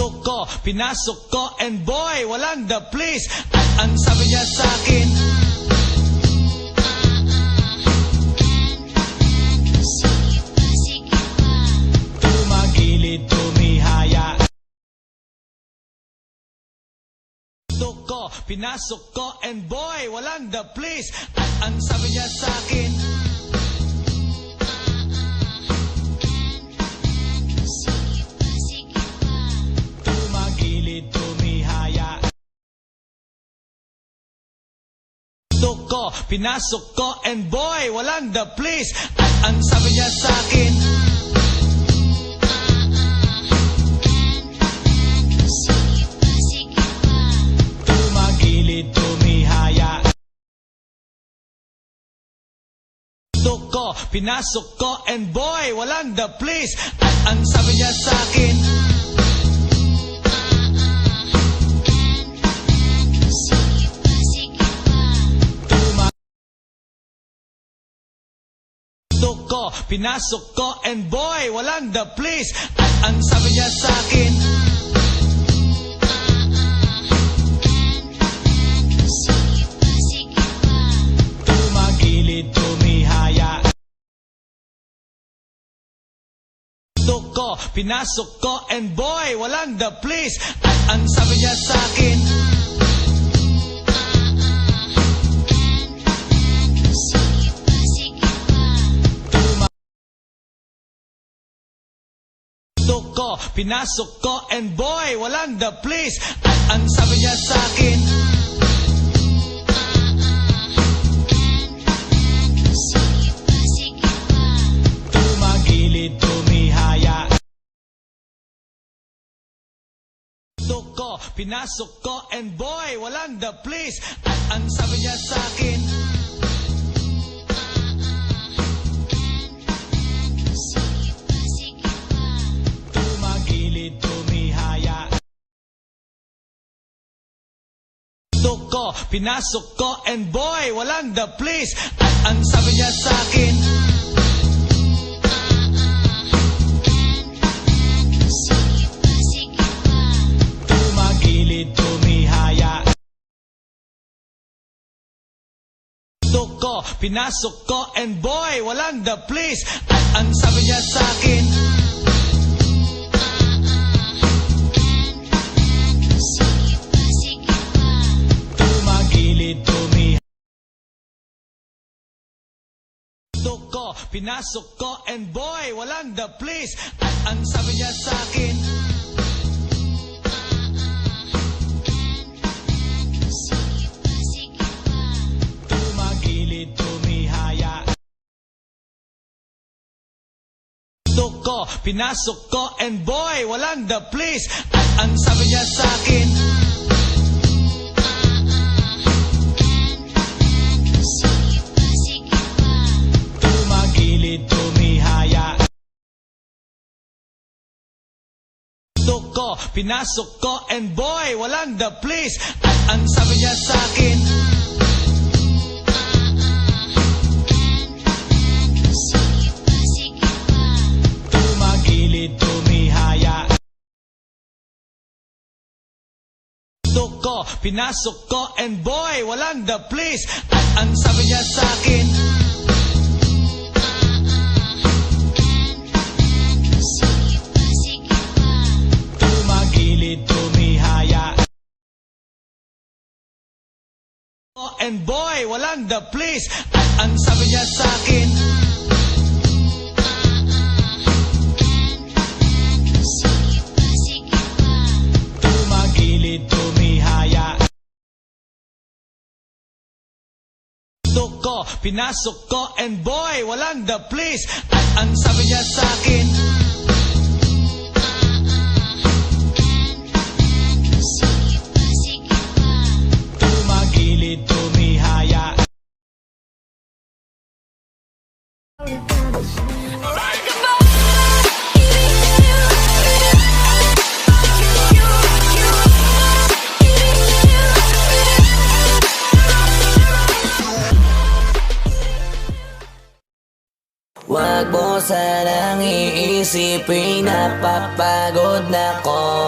ko, pinasok ko, and boy, walang the place. At ang sabi niya sa akin, tumagilid, tumihaya. Ko, pinasok ko, and boy, walang the place. At ang sabi niya sa akin, tumagilid, tumihaya. Ko, pinasok ko, and boy, walang the place. At ang sabi niya sa akin, tumagilid, tumihaya. Ko, pinasok ko, and boy, walang the place. At ang sabi niya sa akin, ko, pinasok ko, and boy, walang the place. At ang sabi niya sa akin, tumagilid, tumihaya. Ko, pinasok ko, and boy, walang the place. At ang sabi niya sa akin, ko, pinasok ko, and boy, walang the place. At ang sabi niya sa akin, tumagilid, tumihaya. Ko, pinasok ko, and boy, walang the place. At ang sabi niya sa akin, tumihaya. Ko, pinasok ko, and boy, walang the place. At ang sabi niya sa akin, tumagilid, tumihaya. Ko, pinasok ko, and boy, walang the place. At ang sabi niya sa akin, tumihaya. Ko, pinasok ko, and boy, walang the place. At ang sabi niya sa akin, tumagilid, tumihaya. Ko, pinasok ko, and boy, walang the place. At ang sabi niya sa akin, tumagilid, tumihaya. Ko, pinasok ko, and boy, walang the place. At ang sabi niya sa akin, tumagilid, tumihaya. Ko, pinasok ko, and boy, walang the place. At ang sabi niya sa akin, tumagilid, tumihaya. And boy, walang the place. At ang sabi niya sa akin, tumagilid, tumihaya. Ko, pinasok ko, and boy, walang the place. At ang sabi niya sa akin, tumagilid, tumihaya. Wag mo sanang iisipin, napapagod na ko.